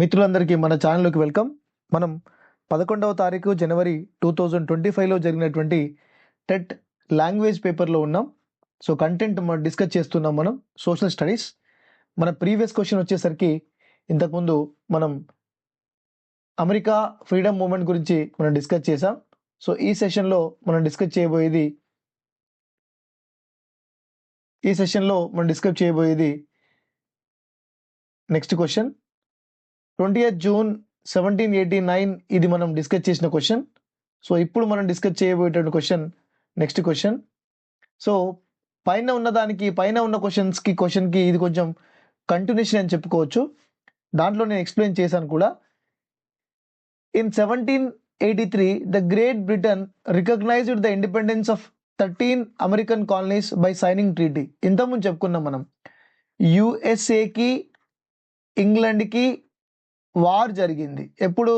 మిత్రులందరికీ మన ఛానల్లోకి వెల్కమ్. మనం 11వ తారీఖు జనవరి 2025లో జరిగినటువంటి టెట్ లాంగ్వేజ్ పేపర్లో ఉన్నాం. సో కంటెంట్ మనం డిస్కస్ చేస్తున్నాం. మనం సోషల్ స్టడీస్. మన ప్రీవియస్ క్వశ్చన్ వచ్చేసరికి ఇంతకుముందు మనం అమెరికా ఫ్రీడమ్ మూమెంట్ గురించి మనం డిస్కస్ చేసాం. సో ఈ సెషన్లో మనం డిస్కస్ చేయబోయేది నెక్స్ట్ క్వశ్చన్. 20th June 1789 ఇది మనం డిస్కస్ చేసిన క్వశ్చన్. సో ఇప్పుడు మనం డిస్కస్ చేయబోయేటువంటి క్వశ్చన్ నెక్స్ట్ క్వశ్చన్. సో పైన ఉన్న క్వశ్చన్కి ఇది కొంచెం కంటిన్యూషన్ అని చెప్పుకోవచ్చు. దాంట్లో నేను ఎక్స్ప్లెయిన్ చేశాను కూడా. In 1783 the great Britain recognised the independence of 13 American colonies by signing treaty. ఇంతకుముందు చెప్పుకున్నాం మనం. యుఎస్ఏకి ఇంగ్లాండ్కి వార్ జరిగింది. ఎప్పుడు?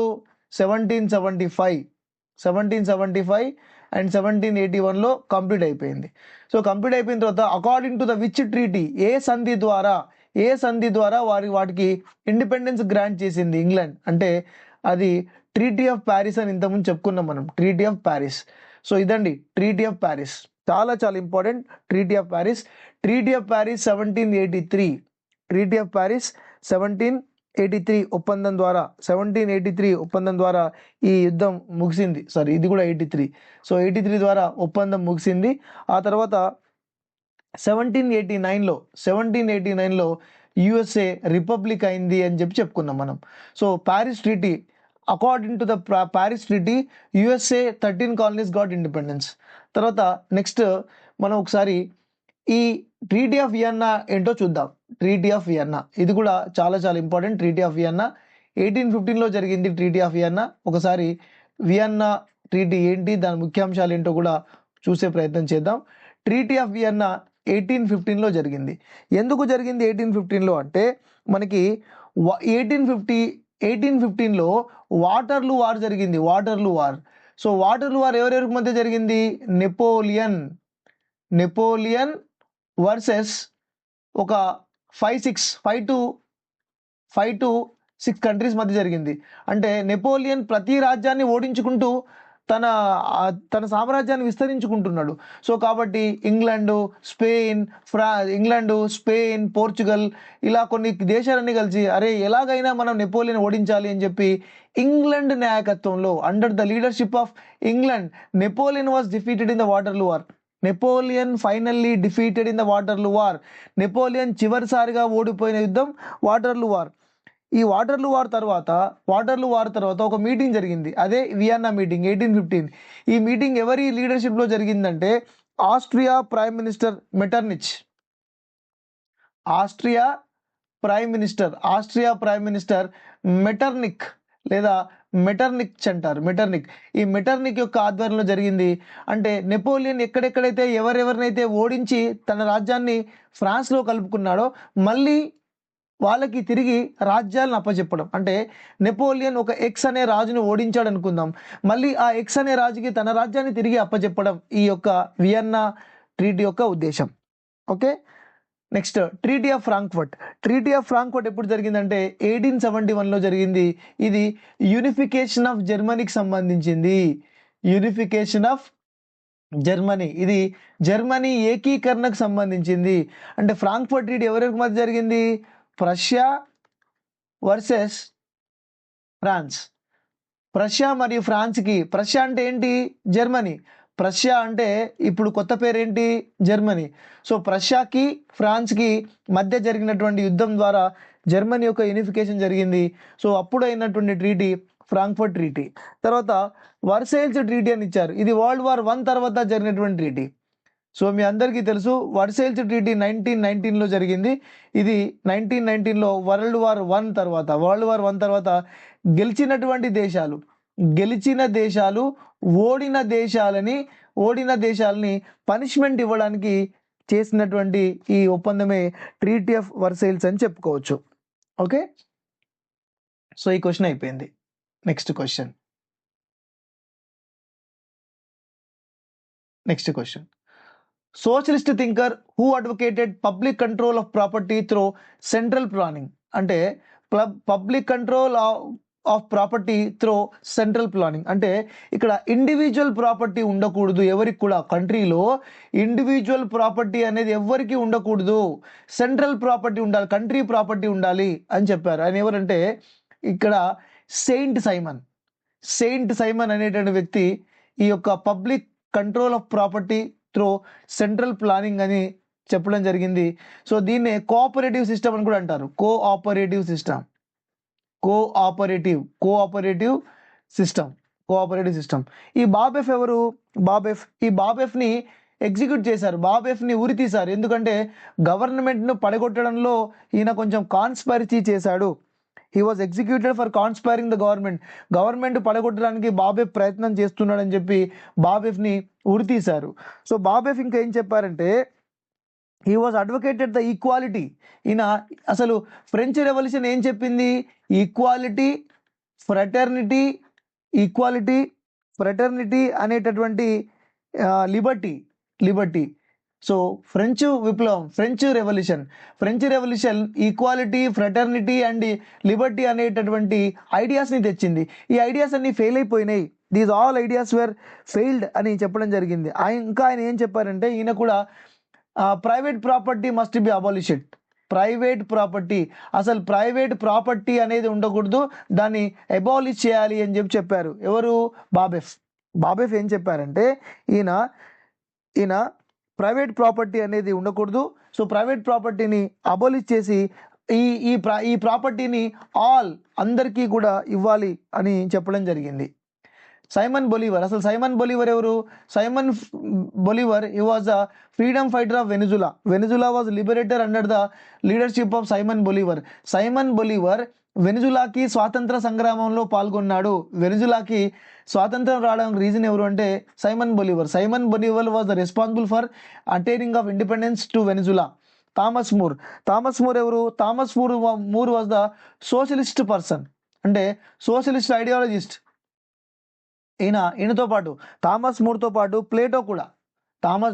1775 అండ్ 1781లో కంప్లీట్ అయిపోయింది. సో కంప్లీట్ అయిపోయిన తర్వాత according to the which treaty, ఏ సంధి ద్వారా వాటికి ఇండిపెండెన్స్ గ్రాంట్ చేసింది ఇంగ్లాండ్ అంటే అది ట్రీటీ ఆఫ్ ప్యారిస్ అని ఇంతకుముందు చెప్పుకున్నాం మనం. Treaty of Paris. సో ఇదండి ట్రీటీ ఆఫ్ ప్యారిస్. చాలా చాలా important. Treaty of Paris 1783. Treaty of Paris 1783 ఒప్పందం ద్వారా 1783 ఒప్పందం ద్వారా ఈ యుద్ధం ముగిసింది. సారీ, ఇది కూడా 83. సో 83 ద్వారా ఒప్పందం ముగిసింది. ఆ తర్వాత 1789లో యుఎస్ఏ రిపబ్లిక్ అయింది అని చెప్పుకున్నాం మనం. So Paris treaty, according to the Paris treaty USA 13 colonies got independence. తర్వాత నెక్స్ట్ మనం ఒకసారి ఈ ట్రీటీ ఆఫ్ వియన్నా ఏంటో చూద్దాం. ట్రీటీ ఆఫ్ వియన్నా ఇది కూడా చాలా చాలా ఇంపార్టెంట్. ట్రీటీ ఆఫ్ వియన్నా 1815లో జరిగింది. Treaty of Vienna. ఒకసారి వియన్నా ట్రీటీ ఏంటి, దాని ముఖ్యాంశాలు ఏంటో కూడా చూసే ప్రయత్నం చేద్దాం. ట్రీటీ ఆఫ్ వియన్నా 1815లో జరిగింది. ఎందుకు జరిగింది 1815లో అంటే మనకి 1815లో వాటర్లూ వార్ జరిగింది. వాటర్లూ వార్. సో వాటర్లూ వార్ ఎవరెవరికి మధ్య జరిగింది? నెపోలియన్ వర్సెస్ ఒక 5 to 6 కంట్రీస్ మధ్య జరిగింది. అంటే నెపోలియన్ ప్రతి రాజ్యాన్ని ఓడించుకుంటూ తన సామ్రాజ్యాన్ని విస్తరించుకుంటున్నాడు. సో కాబట్టి ఇంగ్లాండు, స్పెయిన్, పోర్చుగల్ ఇలా కొన్ని దేశాలన్నీ కలిసి అరే ఎలాగైనా మనం నెపోలియన్ ఓడించాలి అని చెప్పి ఇంగ్లాండ్ నాయకత్వంలో under the leadership of England Napoleon was defeated in the వాటర్లూ war. Napoleon finally defeated in the వాటర్లూ war. Napoleon చివరిసారిగా ఓడిపోయిన యుద్ధం వాటర్లూ వార్. ఈ వాటర్లూ వార్ తర్వాత ఒక మీటింగ్ జరిగింది. అదే వియన్నా మీటింగ్ 1815. ఈ మీటింగ్ ఎవరి లీడర్షిప్లో జరిగిందంటే ఆస్ట్రియా ప్రైమ్ మినిస్టర్ మెటర్నిక్ లేదా మెటర్నిచ్ అంటారు. ఈ మెటర్నిక్ యొక్క ఆధ్వర్యంలో జరిగింది. అంటే నెపోలియన్ ఎక్కడెక్కడైతే ఎవరెవరినైతే ఓడించి తన రాజ్యాన్ని ఫ్రాన్స్లో కలుపుకున్నాడో మళ్ళీ వాళ్ళకి తిరిగి రాజ్యాలను అప్పచెప్పడం. అంటే నెపోలియన్ ఒక ఎక్స్ అనే రాజును ఓడించాడు అనుకుందాం, మళ్ళీ ఆ ఎక్స్ అనే రాజుకి తన రాజ్యాన్ని తిరిగి అప్పచెప్పడం ఈ యొక్క వియన్నా ట్రీటీ యొక్క ఉద్దేశం. Okay. Next treaty of Frankfurt ఎప్పుడు జరిగిందంటే 1871లో జరిగింది. ఇది యూనిఫికేషన్ ఆఫ్ జర్మనీకి సంబంధించింది. ఇది జర్మనీ ఏకీకరణకు సంబంధించింది. అంటే ఫ్రాంక్ఫర్ట్ ట్రీటీ ఎవరికి మధ్య జరిగింది? Prussia versus France. ప్రష్యా మరియు ఫ్రాన్స్కి. ప్రష్యా అంటే ఏంటి? జర్మనీ. ప్రష్యా అంటే ఇప్పుడు కొత్త పేరేంటి? జర్మనీ. సో ప్రష్యాకి ఫ్రాన్స్కి మధ్య జరిగినటువంటి యుద్ధం ద్వారా జర్మనీ యొక్క యూనిఫికేషన్ జరిగింది. సో అప్పుడు అయినటువంటి ట్రీటీ ఫ్రాంక్ఫర్ట్ ట్రీటీ. తర్వాత వర్సైల్స్ ట్రీటీ అని ఇచ్చారు. ఇది వరల్డ్ వార్ 1 తర్వాత జరిగినటువంటి ట్రీటీ. సో మీ అందరికీ తెలుసు వర్సైల్స్ ట్రీటీ 1919లో జరిగింది. ఇది 1919లో వరల్డ్ వార్ 1 తర్వాత గెలిచిన దేశాలు ఓడిన దేశాలని పనిష్మెంట్ ఇవ్వడానికి చేసినటువంటి ఈ ఒప్పందమే ట్రీటీ ఆఫ్ వర్సైల్స్ అని చెప్పుకోవచ్చు. ఓకే. సో ఈ క్వశ్చన్ అయిపోయింది. Next question. Socialist thinker who advocated public control of property through central planning. అంటే public control of property through central planning. అంటే ఇక్కడ ఇండివిజువల్ ప్రాపర్టీ ఉండకూడదు, ఎవరికి కూడా కంట్రీలో ఇండివిజువల్ ప్రాపర్టీ అనేది ఎవరికి ఉండకూడదు, సెంట్రల్ ప్రాపర్టీ ఉండాలి, కంట్రీ ప్రాపర్టీ ఉండాలి అని చెప్పారు. ఆయన ఎవరంటే ఇక్కడ సెయింట్ సైమన్ అనేటువంటి వ్యక్తి ఈ యొక్క public control of property through central planning అని చెప్పడం జరిగింది. సో దీన్నే కోఆపరేటివ్ సిస్టమ్ అని కూడా అంటారు. Cooperative system. ఈ బాబెఫ్ ఎవరు? ఈ బాబెఫ్ని ఎగ్జిక్యూట్ చేశారు, బాబెఫ్ని ఉరి తీశారు. ఎందుకంటే గవర్నమెంట్ను పడగొట్టడంలో ఈయన కొంచెం కాన్స్పైరసీ చేశాడు. He was executed for conspiring the government పడగొట్టడానికి బాబెఫ్ ప్రయత్నం చేస్తున్నాడని చెప్పి బాబెఫ్ని ఉరి తీశారు. సో బాబెఫ్ ఇంకా ఏం చెప్పారంటే he was advocated the equality. ఈయన అసలు ఫ్రెంచ్ రెవల్యూషన్ ఏం చెప్పింది? ఈక్వాలిటీ ఫ్రెటర్నిటీ అనేటటువంటి లిబర్టీ. సో ఫ్రెంచ్ విప్లవం, French revolution equality, fraternity and liberty అనేటటువంటి ఐడియాస్ని తెచ్చింది. ఈ ఐడియాస్ అన్ని ఫెయిల్ అయిపోయినాయి. These all ideas were failed అని చెప్పడం జరిగింది. ఆయన ఏం చెప్పారంటే ఈయన కూడా private property must be abolished. అసలు ప్రైవేట్ ప్రాపర్టీ అనేది ఉండకూడదు, దాన్ని అబాలిష్ చేయాలి అని చెప్పారు. ఎవరు? బాబెఫ్ ఏం చెప్పారంటే ఈయన ప్రైవేట్ ప్రాపర్టీ అనేది ఉండకూడదు, సో ప్రైవేట్ ప్రాపర్టీని అబాలిష్ చేసి ఈ ప్రాపర్టీని అందరికీ కూడా ఇవ్వాలి అని చెప్పడం జరిగింది. సైమన్ బొలివర్ ఎవరు? Simon Bolivar he was a freedom fighter of Venezuela was liberator under the leadership of Simon Bolivar వెనిజులాకి స్వాతంత్ర సంగ్రామంలో పాల్గొన్నాడు. వెనిజులాకి స్వాతంత్రం రావడానికి రీజన్ ఎవరు అంటే Simon Bolivar was the responsible for attaining of independence to Venezuela. Thomas More ఎవరు? Thomas More was the socialist person, అంటే సోషలిస్ట్ ఐడియాలజిస్ట్. ఈయనతో పాటు థామస్ మూర్తో పాటు ప్లేటో కూడా,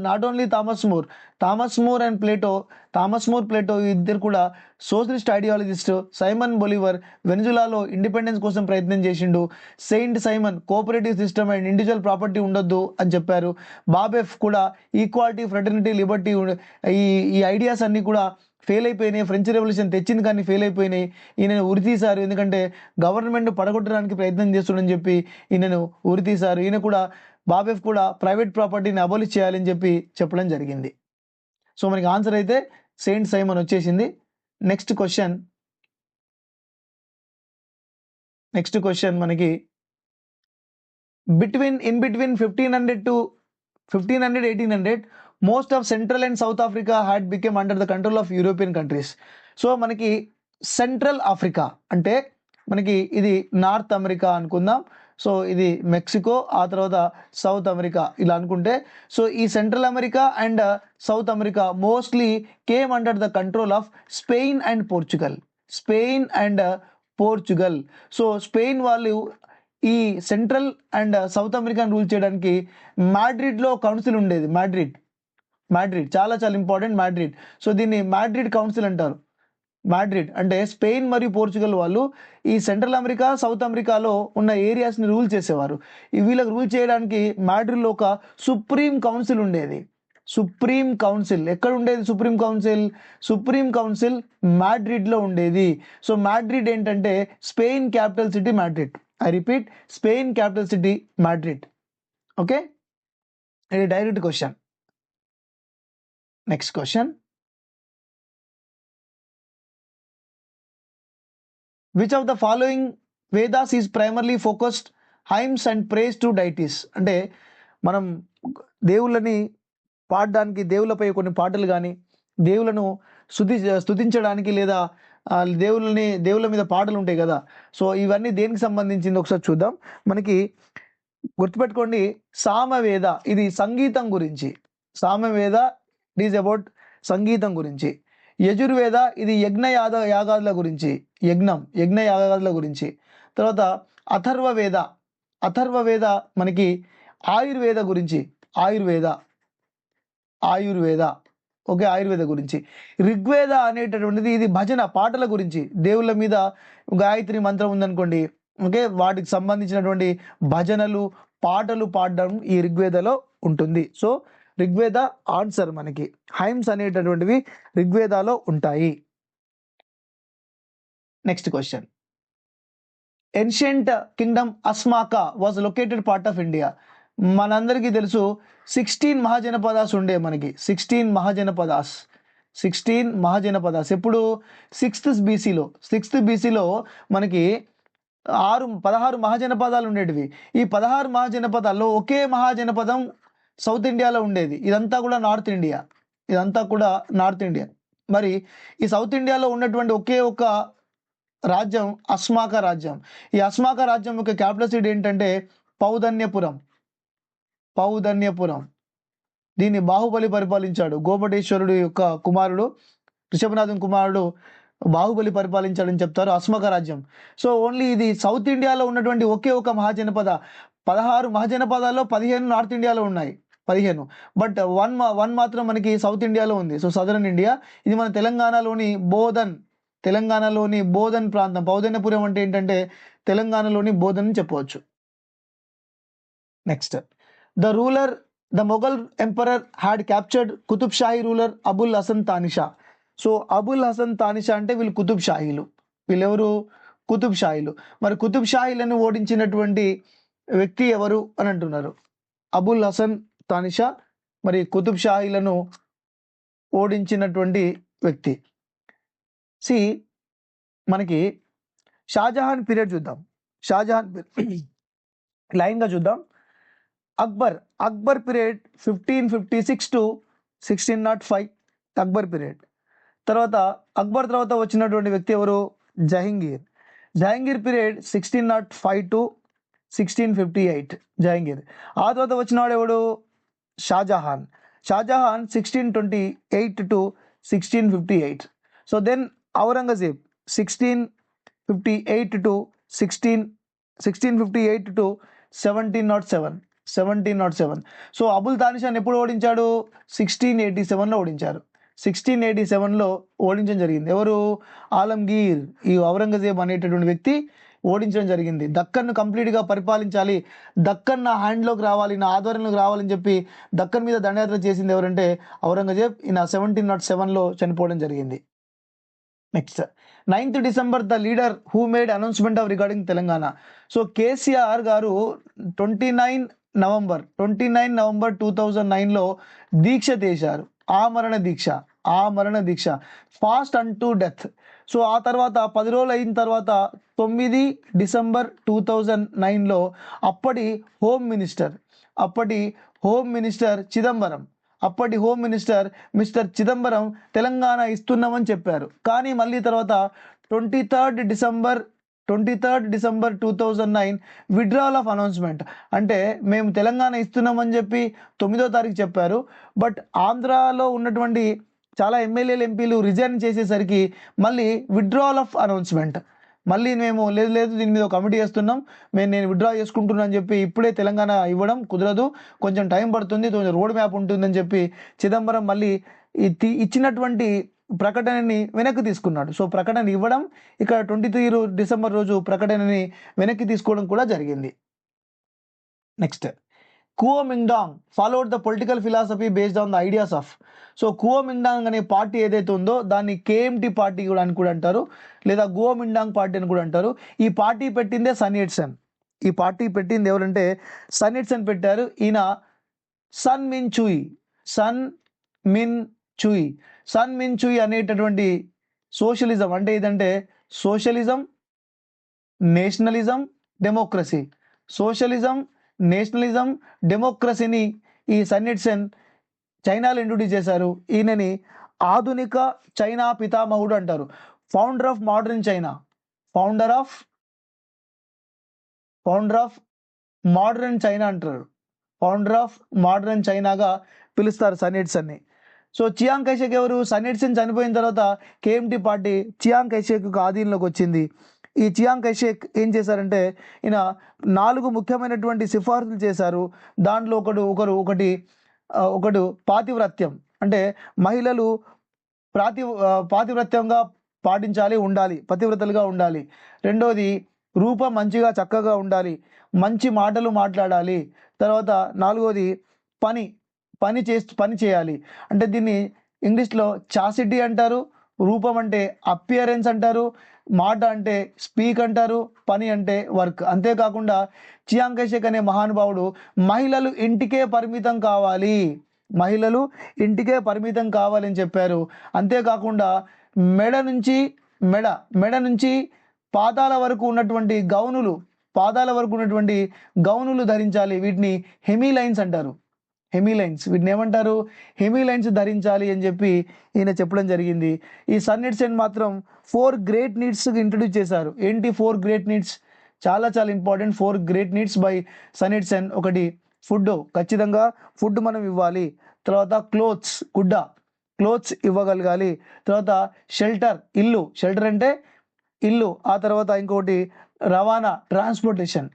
not only Thomas More and Plato ఇద్దరు కూడా సోషలిస్ట్ ఐడియాలజిస్ట్. సైమన్ బొలివర్ వెనిజులాలో ఇండిపెండెన్స్ కోసం ప్రయత్నం చేసిండు. Saint Simon cooperative system and individual property ఉండొద్దు అని చెప్పారు. బాబెఫ్ కూడా ఈక్వాలిటీ, ఫ్రెటర్నిటీ, లిబర్టీ, ఈ ఐడియాస్ అన్నీ కూడా ఫెయిల్ అయిపోయినాయి. ఫ్రెంచ్ రెవల్యూషన్ తెచ్చింది కానీ ఫెయిల్ అయిపోయినాయి. ఈయనను ఉరితీశారు, ఎందుకంటే గవర్నమెంట్ పడగొట్టడానికి ప్రయత్నం చేస్తుండని చెప్పి ఈయనను ఉరితీశారు. బాబెఫ్ కూడా ప్రైవేట్ ప్రాపర్టీని అబాలిష్ చేయాలని చెప్పడం జరిగింది. సో మనకి ఆన్సర్ అయితే సెయింట్ సైమన్ వచ్చేసింది. నెక్స్ట్ క్వశ్చన్ మనకి in between 1500 to 1800 most of Central and South Africa had become under the control of European countries. So మనకి సెంట్రల్ ఆఫ్రికా అంటే మనకి ఇది నార్త్ అమెరికా అనుకుందాం. సో ఇది మెక్సికో, ఆ తర్వాత సౌత్ అమెరికా ఇలా అనుకుంటే, సో ఈ central America and south America mostly came under the control of Spain and Portugal. So Spain వాళ్ళు ఈ సెంట్రల్ అండ్ సౌత్ అమెరికాను రూల్ చేయడానికి మాడ్రిడ్లో కౌన్సిల్ ఉండేది. మాడ్రిడ్ చాలా ఇంపార్టెంట్. సో దీన్ని మాడ్రిడ్ కౌన్సిల్ అంటారు. మాడ్రిడ్ అంటే స్పెయిన్ మరియు పోర్చుగల్ వాళ్ళు ఈ సెంట్రల్ అమెరికా, సౌత్ అమెరికాలో ఉన్న ఏరియాస్ని రూల్ చేసేవారు. వీళ్ళకి రూల్ చేయడానికి మాడ్రిడ్లో ఒక సుప్రీం కౌన్సిల్ ఉండేది. ఎక్కడ ఉండేది సుప్రీం కౌన్సిల్? మాడ్రిడ్లో ఉండేది. సో మాడ్రిడ్ ఏంటంటే Spain capital city Madrid. I repeat, Spain capital city Madrid. Okay, ఇది direct question. Next question, which of the following Vedas is primarily focused hymns and praise to deities? అంటే మనం దేవుళ్ళని పాడడానికి, దేవుళ్ళపై కొన్ని పాటలు కానీ, దేవులను స్తుతించడానికి లేదా దేవుళ్ళ మీద పాటలు ఉంటాయి కదా, సో ఇవన్నీ దేనికి సంబంధించింది ఒకసారి చూద్దాం. మనకి గుర్తుపెట్టుకోండి, సామవేద ఇది సంగీతం గురించి. సామవేద ఇట్ ఈజ్ అబౌట్ సంగీతం గురించి. యజుర్వేద ఇది యజ్ఞ యాగాదుల గురించి. తర్వాత అథర్వవేద మనకి ఆయుర్వేద గురించి. ఆయుర్వేద ఓకే, ఆయుర్వేద గురించి. ఋగ్వేద అనేటటువంటిది ఇది భజన పాటల గురించి, దేవుళ్ళ మీద గాయత్రి మంత్రం ఉందనుకోండి, ఓకే, వాటికి సంబంధించినటువంటి భజనలు పాటలు పాడడం ఈ ఋగ్వేదలో ఉంటుంది. సో ఋగ్వేద ఆన్సర్ మనకి. హైమ్స్ అనేటటువంటివి ఋగ్వేదాలో ఉంటాయి. Next question. Ancient kingdom Asmaka was located part of India. మనందరికీ తెలుసు 16 మహాజనపదాస్ ఉండే మనకి. 16 మహాజనపదాస్ ఎప్పుడు? 6th బీసీలో మనకి 16 మహాజనపదాలు ఉండేటివి. ఈ 16 మహాజనపదాల్లో ఒకే మహాజనపదం సౌత్ ఇండియాలో ఉండేది. ఇదంతా కూడా నార్త్ ఇండియా. మరి ఈ సౌత్ ఇండియాలో ఉన్నటువంటి ఒకే ఒక రాజ్యం అస్మాకా రాజ్యం. ఈ అస్మాకా రాజ్యం యొక్క క్యాపిటల్ సిటీ ఏంటంటే పౌదన్యపురం. దీన్ని బాహుబలి పరిపాలించాడు. గోపటేశ్వరుడు యొక్క కుమారుడు, ఋషభనాథం కుమారుడు బాహుబలి పరిపాలించాడని చెప్తారు అస్మాకా రాజ్యం. సో ఓన్లీ ఇది సౌత్ ఇండియాలో ఉన్నటువంటి ఒకే ఒక మహాజనపద. 16 మహాజనపదాల్లో 15 నార్త్ ఇండియాలో ఉన్నాయి, 15. బట్ వన్ మాత్రం మనకి సౌత్ ఇండియాలో ఉంది. So southern India. ఇది మన తెలంగాణలోని బోధన్ ప్రాంతం. పౌదన్యపురం అంటే ఏంటంటే తెలంగాణలోని బోధన్ అని చెప్పవచ్చు. Next, the Mughal emperor had captured Qutub Shahi ruler Abul Hasan Tanisha. So Abul Hasan Tanisha అంటే వీళ్ళు కుతుబ్ షాహీలు. వీళ్ళెవరు? కుతుబ్ షాహీలు. మరి కుతుబ్ షాహీలను ఓడించినటువంటి వ్యక్తి ఎవరు అని అంటున్నారు? అబుల్ హసన్ తానిషా మరి కుతుబ్ షాహీలను ఓడించినటువంటి వ్యక్తి. మనకి షాజహాన్ పీరియడ్ చూద్దాం. లైన్గా చూద్దాం. Akbar period 1556 to 1605 Akbar period. తర్వాత అక్బర్ తర్వాత వచ్చినటువంటి వ్యక్తి ఎవరు? Jahangir period 1605 to 1658 Jahangir. ఆ తర్వాత వచ్చినవాడు ఎవడు? Shahjahan 1628 to 1658. So then Aurangzeb 1658 to 1707. So Abul తానిషాని ఎప్పుడు ఓడించాడు? 1687లో ఓడించారు. 1687లో ఓడించడం జరిగింది. ఎవరు? ఆలంగీర్. ఈ ఔరంగజేబ్ అనేటటువంటి వ్యక్తి ఓడించడం జరిగింది. దక్కన్ను కంప్లీట్గా పరిపాలించాలి, దక్కన్ నా హ్యాండ్లోకి రావాలి, నా ఆధ్వర్యంలోకి రావాలని చెప్పి దక్కన్ మీద దండయాత్ర చేసింది ఎవరంటే ఔరంగజేబ్. ఈయన 1707లో చనిపోవడం జరిగింది. Next, 9th December the leader who made announcement of regarding Telangana. So KCR garu 29 November 2009లో దీక్ష చేశారు. ఆమరణ దీక్ష fast unto death. So ఆ తర్వాత 10 రోజులు అయిన తర్వాత 9 డిసెంబర్ 2009లో అప్పటి home minister mister Chidambaram Telangana ఇస్తున్నామని చెప్పారు. కానీ మళ్ళీ తర్వాత 23rd December 2009 withdrawal of announcement. అంటే మేము తెలంగాణ ఇస్తున్నామని చెప్పి 9వ తారీఖు చెప్పారు. బట్ ఆంధ్రాలో ఉన్నటువంటి చాలా ఎమ్మెల్యేలు ఎంపీలు రిజైన్ చేసేసరికి మళ్ళీ విత్డ్రావల్ ఆఫ్ అనౌన్స్మెంట్. మళ్ళీ మేము లేదు దీని మీద ఒక కమిటీ వేస్తున్నాం, నేను విత్డ్రా చేసుకుంటున్నాను అని చెప్పి ఇప్పుడే తెలంగాణ ఇవ్వడం కుదరదు, కొంచెం టైం పడుతుంది, కొంచెం రోడ్ మ్యాప్ ఉంటుందని చెప్పి చిదంబరం మళ్ళీ ఇచ్చినటువంటి ప్రకటనని వెనక్కి తీసుకున్నాడు. సో ప్రకటన ఇవ్వడం, ఇక్కడ 23 డిసెంబర్ రోజు ప్రకటనని వెనక్కి తీసుకోవడం కూడా జరిగింది. Next, Kuomintang followed the political philosophy based on the ideas of. So Kuomintang అనే పార్టీ ఏదైతే ఉందో దాన్ని కేఎంటి పార్టీ కూడా అని కూడా అంటారు, లేదా కుఓమింగ్డాంగ్ పార్టీ అని కూడా అంటారు. ఈ పార్టీ పెట్టిందే సన్ యట్ సెన్. ఈ పార్టీ పెట్టింది ఎవరంటే సన్ యట్ సెన్ పెట్టారు. ఈయన సన్ మిన్ చూయి అనేటటువంటి సోషలిజం అంటే ఏదంటే సోషలిజం, నేషనలిజం, డెమోక్రసీని ఈ సన్ యట్ సెన్ చైనాలో ఇంట్రొడ్యూస్ చేశారు. ఈయనని ఆధునిక చైనా పితామహుడు అంటారు. ఫౌండర్ ఆఫ్ మోడర్న్ చైనా అంటారు. ఫౌండర్ ఆఫ్ మోడర్న్ చైనాగా పిలుస్తారు సన్ యట్ సెన్ని. సో చియాంగ్ కైషక్ ఎవరు? సన్ యట్ సెన్ చనిపోయిన తర్వాత కేఎంటి పార్టీ చియాంగ్ కైషక్ ఆధీనంలోకి వచ్చింది. ఈ చియాంగ్ కైషక్ ఏం చేశారంటే ఈయన 4 ముఖ్యమైనటువంటి సిఫార్సులు చేశారు. దాంట్లో ఒకటి పాతివ్రత్యం, అంటే మహిళలు పాతివ్రత్యంగా పాటించాలి, ఉండాలి, పతివ్రతలుగా ఉండాలి. రెండోది రూపం మంచిగా చక్కగా ఉండాలి, మంచి మాటలు మాట్లాడాలి. తర్వాత నాలుగోది పని పని చేయాలి. అంటే దీన్ని ఇంగ్లీష్లో చాసిటీ అంటారు, రూపం అంటే అపియరెన్స్ అంటారు, మాట అంటే స్పీక్ అంటారు, పని అంటే వర్క్. అంతేకాకుండా చియాంగ్ కైషక్ అనే మహానుభావుడు మహిళలు ఇంటికే పరిమితం కావాలి, మహిళలు ఇంటికే పరిమితం కావాలని చెప్పారు. అంతేకాకుండా మెడ నుంచి మెడ నుంచి పాదాల వరకు ఉన్నటువంటి గౌనులు ధరించాలి. వీటిని హెమీలైన్స్ అంటారు. వీటిని ఏమంటారు? హెమీలైన్స్ ధరించాలి అని చెప్పి ఈయన చెప్పడం జరిగింది. ఈ సన్ ఇట్ సెన్ మాత్రం 4 గ్రేట్ నీడ్స్ ఇంట్రడ్యూస్ చేశారు. ఏంటి 4 గ్రేట్ నీడ్స్? చాలా చాలా important. 4 great needs by Sun Yat Sen. ఒకటి ఫుడ్, ఖచ్చితంగా ఫుడ్ మనం ఇవ్వాలి. తర్వాత క్లోత్స్ ఇవ్వగలగాలి. తర్వాత షెల్టర్ అంటే ఇల్లు. ఆ తర్వాత ఇంకొకటి రవాణా, ట్రాన్స్పోర్టేషన్.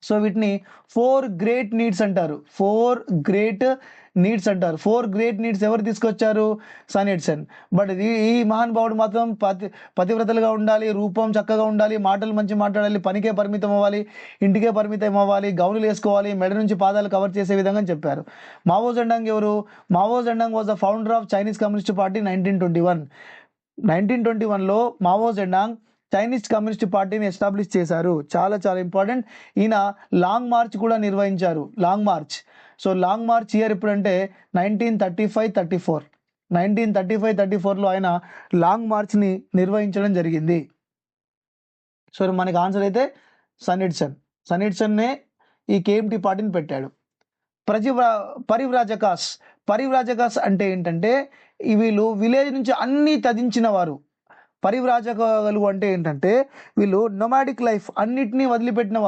సో వీటిని 4 గ్రేట్ నీడ్స్ అంటారు. 4 గ్రేట్ నీడ్స్ ఎవరు తీసుకొచ్చారు? Sun Yat సెన్. బట్ ఈ మహానుభావుడు మాత్రం పతివ్రతలుగా ఉండాలి, రూపం చక్కగా ఉండాలి, మాటలు మంచి మాట్లాడాలి, పనికే పరిమితం అవ్వాలి, ఇంటికే పరిమితం అవ్వాలి, గౌనులు వేసుకోవాలి, మెడ నుంచి పాదాలు కవర్ చేసే విధంగా చెప్పారు. మావో జెడాంగ్ ఎవరు? Mao Zedong was the founder of Chinese Communist Party 1921లో మావో జెడాంగ్ చైనీస్ కమ్యూనిస్ట్ పార్టీని ఎస్టాబ్లిష్ చేశారు. చాలా చాలా ఇంపార్టెంట్. ఈయన లాంగ్ మార్చ్ కూడా నిర్వహించారు. సో లాంగ్ మార్చ్ ఇయర్ ఎప్పుడంటే 1935-34లో ఆయన లాంగ్ మార్చ్ని నిర్వహించడం జరిగింది. సో మనకి ఆన్సర్ అయితే సన్ ఇట్ సెన్నే ఈ కేఎంటీ పార్టీని పెట్టాడు. పరివ్రాజకాస్ అంటే ఏంటంటే వీళ్ళు విలేజ్ నుంచి అన్ని త్యజించిన వారు. పరివ్రాజకాలు అంటే ఏంటంటే వీళ్ళు నొమాడిక్ లైఫ్, అన్నింటినీ వదిలిపెట్టిన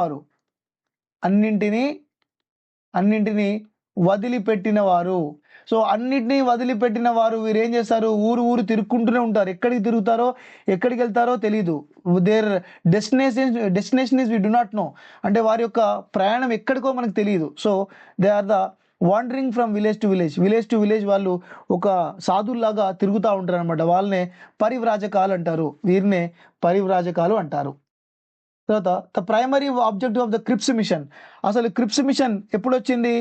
వారు. సో అన్నిటినీ వదిలిపెట్టిన వారు వీరు ఏం చేస్తారు? ఊరు తిరుక్కుంటూనే ఉంటారు. ఎక్కడికి వెళ్తారో తెలీదు. Their destination is we do not know. అంటే వారి యొక్క ప్రయాణం ఎక్కడికో మనకు తెలియదు. So they are the wandering from village to village. వాళ్ళు ఒక సాధుల్లాగా తిరుగుతూ ఉంటారు అనమాట. వాళ్ళనే పరివ్రాజకాలు అంటారు. వీరినే పరివ్రాజకాలు అంటారు. తర్వాత the primary objective of the క్రిప్స్ machine. అసలు క్రిప్స్ మిషన్ ఎప్పుడు వచ్చింది?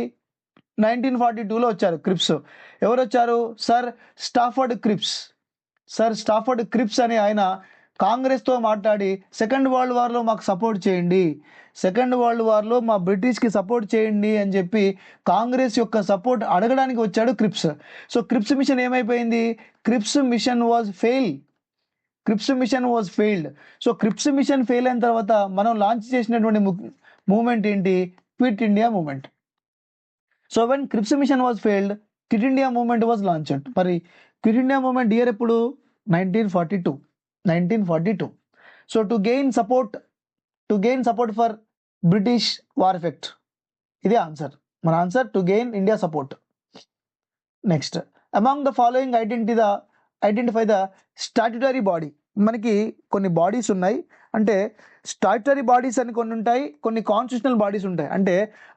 1942లో వచ్చారు క్రిప్స్. ఎవరు వచ్చారు? సర్ స్టాఫర్డ్ క్రిప్స్ అని ఆయన కాంగ్రెస్తో మాట్లాడి సెకండ్ వరల్డ్ వార్లో మాకు సపోర్ట్ చేయండి, సెకండ్ వరల్డ్ వార్లో మా బ్రిటిష్కి సపోర్ట్ చేయండి అని చెప్పి కాంగ్రెస్ యొక్క సపోర్ట్ అడగడానికి వచ్చాడు క్రిప్స్. సో క్రిప్స్ మిషన్ ఏమైపోయింది? క్రిప్స్ machine was failed. So క్రిప్స్ machine fail అయిన తర్వాత మనం లాంచ్ చేసినటువంటి మూమెంట్ ఏంటి? Quit India moment. So when క్రిప్స్ machine was failed, quit India moment was launched. మరి క్విట్ ఇండియా మూమెంట్ ఇయర్ ఎప్పుడు? 1942. So to gain support for British war effect. ఇది answer. మన answer to gain India support. Next, among the following identify the statutory body. మనకి కొన్ని bodies ఉన్నాయి. అంటే statutory bodies అని కొన్ని ఉంటాయి, కొన్ని కాన్స్టిట్యూషనల్ బాడీస్ ఉంటాయి. అంటే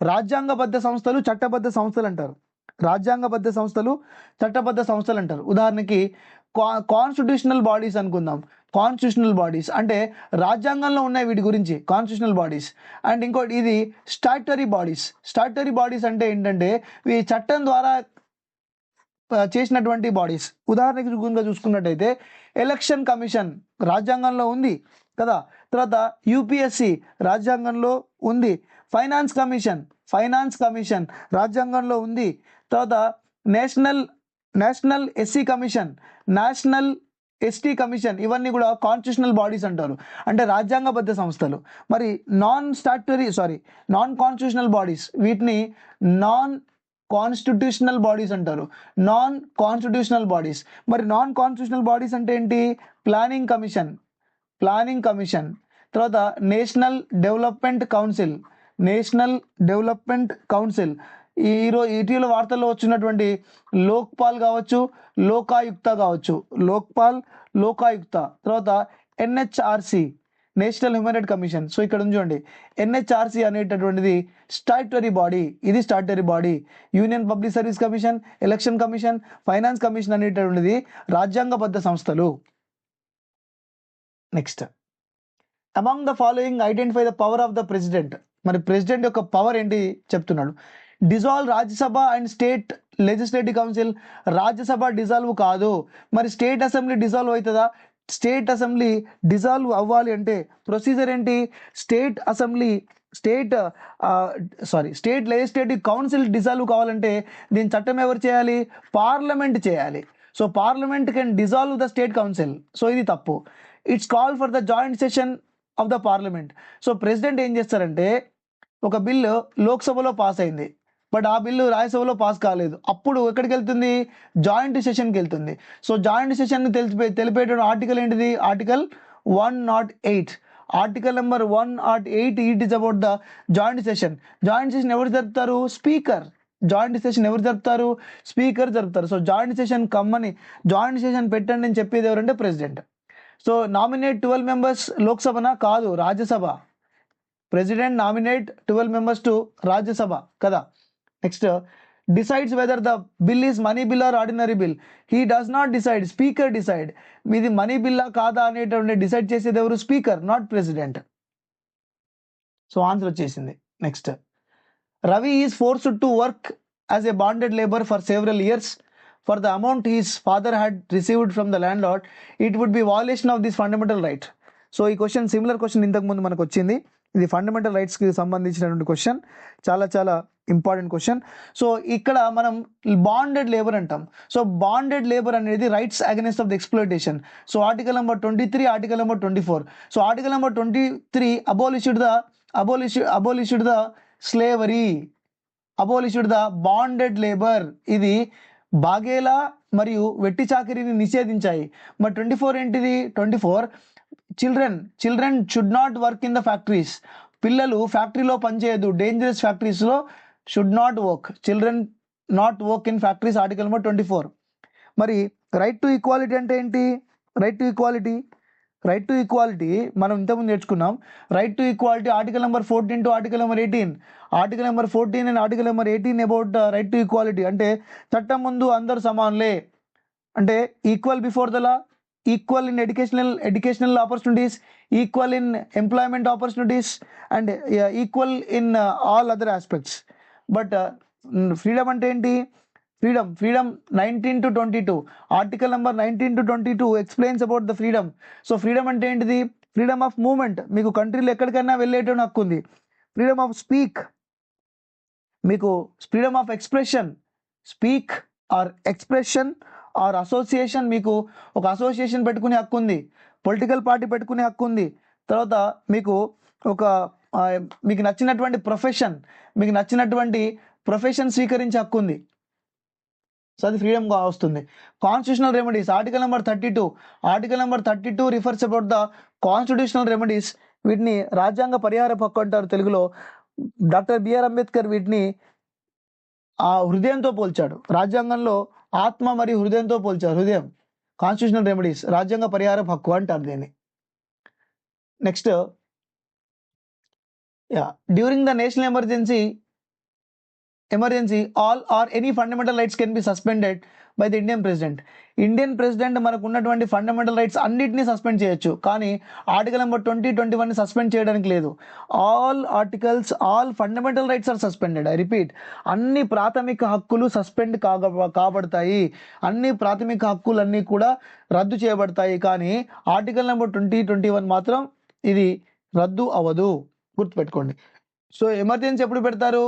రాజ్యాంగబద్ధ సంస్థలు, చట్టబద్ధ సంస్థలు అంటారు. ఉదాహరణకి కాన్స్టిట్యూషనల్ బాడీస్ అనుకుందాం. కాన్స్టిట్యూషనల్ బాడీస్ అంటే రాజ్యాంగంలో ఉన్నాయి వీటి గురించి, కాన్స్టిట్యూషనల్ బాడీస్. అండ్ ఇంకోటి ఇది స్టాట్యుటరీ బాడీస్ అంటే ఏంటంటే ఈ చట్టం ద్వారా చేసినటువంటి బాడీస్. ఉదాహరణకి చూసుకున్నట్టయితే ఎలక్షన్ కమిషన్ రాజ్యాంగంలో ఉంది కదా. తర్వాత యూపీఎస్సి రాజ్యాంగంలో ఉంది. ఫైనాన్స్ కమిషన్ రాజ్యాంగంలో ఉంది. తర్వాత national SC commission, national ST commission, ఇవన్నీ కూడా కాన్స్టిట్యూషనల్ బాడీస్ అంటారు. అంటే రాజ్యాంగబద్ధ సంస్థలు. మరి నాన్ కాన్స్టిట్యూషనల్ బాడీస్, వీటిని నాన్ కాన్స్టిట్యూషనల్ బాడీస్ అంటారు. మరి నాన్ కాన్స్టిట్యూషనల్ బాడీస్ అంటే ఏంటి? ప్లానింగ్ కమిషన్, తర్వాత నేషనల్ డెవలప్మెంట్ కౌన్సిల్. ఇటీవల వార్తల్లో వచ్చినటువంటి లోక్పాల్ కావచ్చు, లోకాయుక్త. తర్వాత NHRC, national human right commission. So ఇక్కడ చూడండి ఎన్హెచ్ఆర్సి అనేటటువంటిది స్టాట్యుటరీ బాడీ, ఇది statutory body. Union public service commission, election commission, finance commission అనేటటువంటిది రాజ్యాంగబద్ధ సంస్థలు. Next, among the following identify the power of the president. మరి ప్రెసిడెంట్ యొక్క పవర్ ఏంటి చెప్తున్నాడు. Dissolve Rajya Sabha and state legislative council. Rajya Sabha dissolve కాదు, మరి స్టేట్ అసెంబ్లీ డిజాల్వ్ అవుతుందా? State assembly dissolve అవ్వాలి అంటే ప్రొసీజర్ ఏంటి? State assembly state legislative council dissolve కావాలంటే దీని చట్టం ఎవరు చేయాలి? పార్లమెంట్ చేయాలి. So parliament can dissolve the state council. So ఇది తప్పు. It's call for the joint session of the parliament. So president ఏం చేస్తారంటే, ఒక బిల్లు లోక్సభలో పాస్ అయింది, బట్ ఆ బిల్లు రాజ్యసభలో పాస్ కాలేదు, అప్పుడు ఎక్కడికి వెళ్తుంది? జాయింట్ సెషన్కి వెళ్తుంది. సో జాయింట్ సెషన్ తెలిపేట ఆర్టికల్ ఏంటిది? Article 108. Article number 108 it is about the joint session. Joint session ఎవరు జరుపుతారు? స్పీకర్. జాయింట్ సెషన్ ఎవరు జరుపుతారు? స్పీకర్ జరుపుతారు. సో జాయింట్ సెషన్ కమ్మని, జాయింట్ సెషన్ పెట్టండి అని చెప్పేది ఎవరంటే ప్రెసిడెంట్. సో నామినేట్ 12 మెంబర్స్ లోక్సభనా? కాదు, Rajya Sabha. President nominate 12 members to Rajya Sabha కదా. Next, decides whether the bill is money bill or ordinary bill. He does not decide, speaker decide. మీది మనీ బిల్లా కాదా అనేటువంటి డిసైడ్ చేసేది ఎవరు? Speaker, not president. So answer వచ్చేసింది. Next, Ravi is forced to work as a bonded labour for several years for the amount his father had received from the landlord. It would be violation of this fundamental right. So ఈ question similar question ఇంతకు ముందు మనకు వచ్చింది. ఇది fundamental రైట్స్కి సంబంధించినటువంటి question, చాలా చాలా important question. So ఇక్కడ మనం బాండెడ్ లేబర్ అంటాం. సో బాండెడ్ లేబర్ అనేది rights against of the exploitation. So article number 23, article number 24. So article number 23 abolished the slavery, abolished the bonded labour. ఇది బాగేలా మరియు వెట్టి చాకిరీని నిషేధించాయి. మరి 24 ఏంటిది? 24 children should not work in the factories. పిల్లలు ఫ్యాక్టరీలో పనిచేయదు, డేంజరస్ ఫ్యాక్టరీస్లో should not work. Children not work in factories, article number 24. మరి రైట్ టు ఈక్వాలిటీ అంటే ఏంటి? రైట్ టు ఈక్వాలిటీ మనం ఇంతకుముందు నేర్చుకున్నాం. Right to equality article number 14 to article number 18. Article number 14 and article number 18 about right to equality. అంటే చట్టం ముందు అందరు సమానులే, అంటే equal before the law, equal in educational opportunities, equal in employment opportunities and equal in all other aspects. But freedom అంటే ఏంటి? Freedom 19 to 22. Article number 19 to 22 explains about the freedom. So freedom అంటే ఏంటిది? Freedom of movement, మీకు కంట్రీలో ఎక్కడికైనా వెళ్ళేటువంటి హక్కు ఉంది. ఫ్రీడమ్ ఆఫ్ స్పీక్, మీకు freedom of expression, speak or expression are association, మీకు ఒక అసోసియేషన్ పెట్టుకునే హక్కు ఉంది, పొలిటికల్ పార్టీ పెట్టుకునే హక్కు ఉంది. తర్వాత మీకు మీకు నచ్చినటువంటి ప్రొఫెషన్ స్వీకరించే హక్కు ఉంది. సో అది ఫ్రీడమ్గా వస్తుంది. Constitutional remedies, article number 32 refers about the constitutional remedies. వీటిని రాజ్యాంగ పరిహార హక్కు అంటారు తెలుగులో. డాక్టర్ బిఆర్ అంబేద్కర్ వీటిని ఆ హృదయంతో పోల్చాడు. రాజ్యాంగంలో ఆత్మ మరియు హృదయంతో పోల్చారు. హృదయం, కాన్స్టిట్యూషనల్ రెమెడీస్, రాజ్యాంగ పరిహార హక్కు అంటారు దీన్ని. Next, during the national emergency all or any fundamental rights can be suspended by the Indian president మనకు ఉన్నటువంటి ఫండమెంటల్ రైట్స్ అన్నిటినీ సస్పెండ్ చేయొచ్చు, కానీ ఆర్టికల్ నెంబర్ 20, 21 సస్పెండ్ చేయడానికి లేదు. All fundamental rights are suspended. I repeat, అన్ని ప్రాథమిక హక్కులు సస్పెండ్ కాబడతాయి, అన్ని ప్రాథమిక హక్కులన్నీ కూడా రద్దు చేయబడతాయి, కానీ ఆర్టికల్ నెంబర్ 20, 21 మాత్రం ఇది రద్దు అవ్వదు, గుర్తుపెట్టుకోండి. సో ఎమర్జెన్సీ ఎప్పుడు పెడతారు?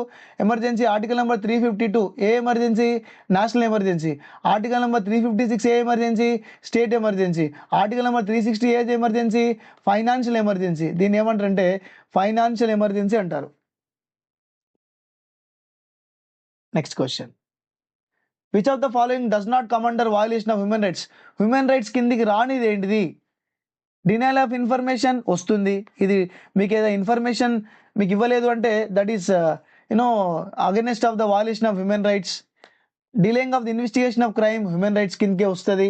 ఎమర్జెన్సీ ఆర్టికల్ నెంబర్ 352 ఏ emergency? National emergency. Article number 356 ఏ emergency? State emergency. Article number 360 ఏ ఎమర్జెన్సీ? Financial emergency. దీన్ని ఏమంటారంటే ఫైనాన్షియల్ ఎమర్జెన్సీ అంటారు. Next question, which of the following does not come under violation of human rights? Human rights కిందికి రానిది ఏంటిది? Denial of information వస్తుంది. ఇది మీకు ఏదో ఇన్ఫర్మేషన్ మీకు ఇవ్వలేదు అంటే that is against of the violation of human rights. Delaying of the investigation of crime human rights కిందకే వస్తుంది.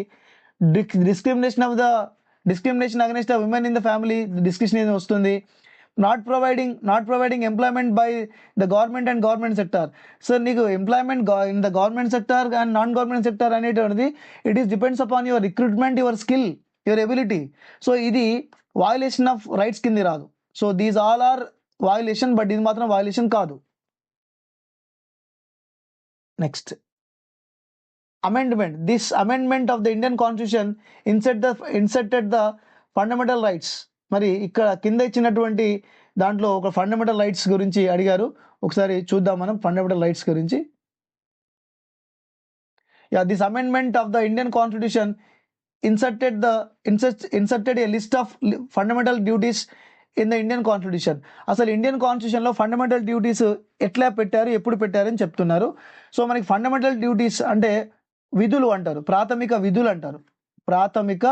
Discrimination of the discrimination against women in the family discussion వస్తుంది. Not providing employment by the government and government sector. So నీకు employment in the government sector and non government sector అనేటువంటిది it is depends upon your recruitment, your skill, your ability. So ఇది violation of rights కింద రాదు. So these all are violation, but ఇది మాత్రం violation కాదు. Next amendment. This amendment of the Indian Constitution inserted the fundamental rights. మరి ఇక్కడ కింద ఇచ్చినటువంటి దాంట్లో ఒక ఫండమెంటల్ రైట్స్ గురించి అడిగారు, ఒకసారి చూద్దాం మనం ఫండమెంటల్ రైట్స్ గురించి. This amendment of the Indian constitution inserted a list of fundamental duties in the Indian Constitution. అసలు ఇండియన్ కాన్స్టిట్యూషన్ లో ఫండమెంటల్ డ్యూటీస్ ఎట్లా పెట్టారు, ఎప్పుడు పెట్టారని చెప్తున్నారు. సో మనకి ఫండమెంటల్ డ్యూటీస్ అంటే విధులు అంటారు, ప్రాథమిక విధులు అంటారు, ప్రాథమిక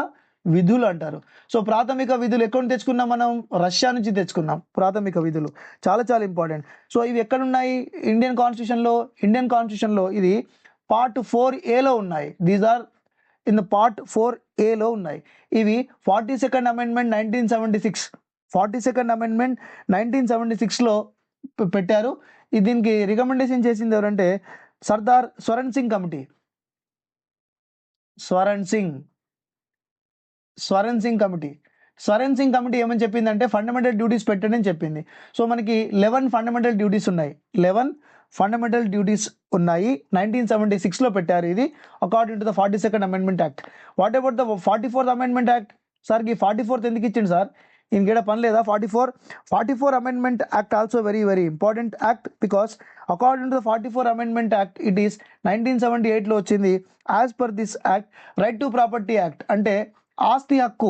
విధులు అంటారు. సో ప్రాథమిక విధులు ఎక్కడ నుంచి తెచ్చుకున్నాం మనం? రష్యా నుంచి తెచ్చుకున్నాం ప్రాథమిక విధులు. చాలా చాలా ఇంపార్టెంట్. సో ఇవి ఎక్కడ ఉన్నాయి ఇండియన్ కాన్స్టిట్యూషన్లో? ఇది పార్ట్ 4A ఉన్నాయి. These are in the part 4A ఉన్నాయి. ఇవి 42nd అమెండ్మెంట్ 1976, 42nd అమెండ్మెంట్ 1976లో పెట్టారు. దీనికి రికమెండేషన్ చేసింది ఎవరంటే సర్దార్ స్వరణ్ సింగ్ కమిటీ. స్వరణ్ సింగ్ కమిటీ ఏమని చెప్పిందంటే ఫండమెంటల్ డ్యూటీస్ పెట్టండి అని చెప్పింది. సో మనకి 11 ఫండమెంటల్ డ్యూటీస్ ఉన్నాయి. 11 ఫండమెంటల్ డ్యూటీస్ ఉన్నాయి. 1976లో పెట్టారు ఇది according to the 42nd amendment act. What about the 44th amendment act? Sir ఈ 44th ఎందుకు ఇచ్చింది సార్? ఇంకేడ పని లేదా? 44 amendment act also very very important act because according to the 44 amendment act it is 1978లో వచ్చింది. As per this act right to property act అంటే ఆస్తి హక్కు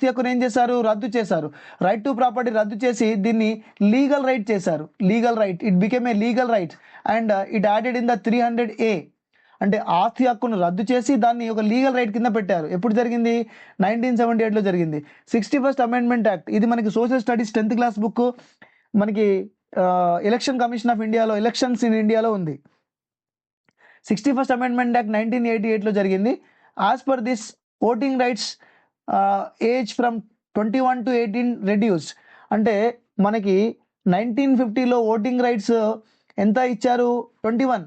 హక్కును ఏం చేశారు? రద్దు చేశారు. రైట్ టు ప్రాపర్టీ రద్దు చేసి దీన్ని లీగల్ రైట్ చేశారు. It became a legal right and it added in the 300A. అంటే ఆస్తి హక్కును రద్దు చేసి దాన్ని ఒక లీగల్ రైట్ కింద పెట్టారు. ఎప్పుడు జరిగింది? 1978లో జరిగింది. 61st అమెండ్మెంట్ యాక్ట్ ఇది మనకి social studies 10th class book, మనకి ఎలక్షన్ కమిషన్ ఆఫ్ ఇండియాలో ఎలక్షన్స్ ఇన్ ఇండియాలో ఉంది. 61st అమెండ్మెంట్ యాక్ట్ 1988లో జరిగింది. As per this voting rights age from 21 to 18 reduced. అంటే మనకి 1950లో ఓటింగ్ రైట్స్ ఎంత ఇచ్చారు? 21.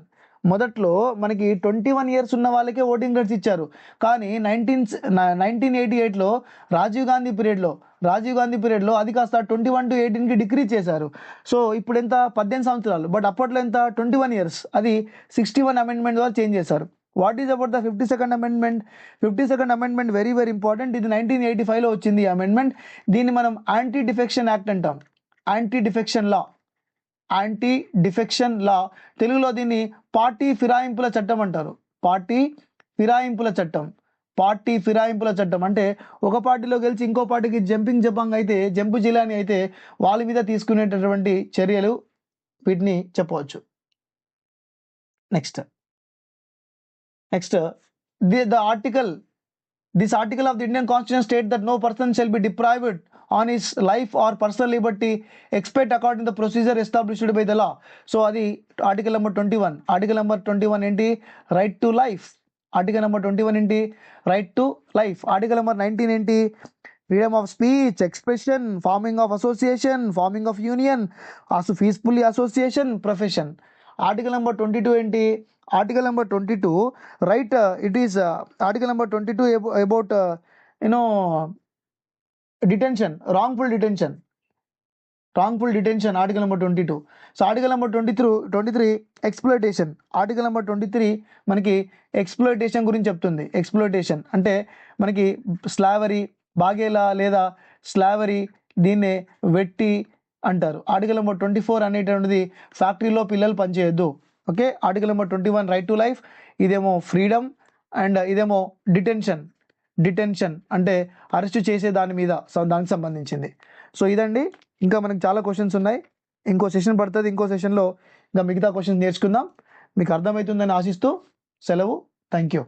మొదట్లో మనకి 21 ఇయర్స్ ఉన్న వాళ్ళకే ఓటింగ్ రైట్స్ ఇచ్చారు. కానీ 1988లో రాజీవ్ గాంధీ పీరియడ్లో అది కాస్త 21 to 18కి డిక్రీజ్ చేశారు. సో ఇప్పుడు ఎంత? 18 సంవత్సరాలు. బట్ అప్పట్లో ఎంత? 21 ఇయర్స్. అది 61 అమెండ్మెంట్ ద్వారా చేంజ్ చేశారు. What is about the 52nd amendment? 52nd amendment very very important. ఇది 1985లో వచ్చింది ఈ అమెండ్మెంట్. దీన్ని మనం యాంటీ డిఫెక్షన్ యాక్ట్ అంటాం. యాంటీ డిఫెక్షన్ లా తెలుగులో దీన్ని పార్టీ ఫిరాయింపుల చట్టం అంటారు. పార్టీ ఫిరాయింపుల చట్టం అంటే ఒక పార్టీలో గెలిచి ఇంకో పార్టీకి జంపు జిలాని అయితే వాళ్ళ మీద తీసుకునేటటువంటి చర్యలు వీటిని చెప్పవచ్చు. Next this article of the Indian Constitution states that no person shall be deprived on his life or personal liberty except according to the procedure established by the law. So అది article number 21. article number 21 ఏంటి? Right to life. article number 21 ఏంటి? Right to life. article number 19 ఏంటి? Freedom of speech, expression, farming of association, farming of union, peacefully association, profession. article number 22 ఏంటి? article number 22 right it is article number 22 about detention, wrongful detention, article number 22. So article number 23 exploitation. article number 23 మనకి exploitation గురించి చెప్తుంది. Exploitation అంటే మనకి slavery, బాగేలా లేదా slavery, దీన్నే వెట్టి అంటారు. article number 24 అనేటువంటిది ఫ్యాక్టరీలో పిల్లలు పనిచేయొద్దు. Okay. article number 21 right to life. ఇదేమో ఫ్రీడమ్ అండ్ ఇదేమో డిటెన్షన్ అంటే అరెస్ట్ చేసే దానికి సంబంధించింది. సో ఇదండి. ఇంకా మనకి చాలా క్వశ్చన్స్ ఉన్నాయి. ఇంకో సెషన్ పడుతుంది. ఇంకో సెషన్లో ఇంకా మిగతా క్వశ్చన్స్ నేర్చుకుందాం. మీకు అర్థమవుతుందని ఆశిస్తూ సెలవు. Thank you.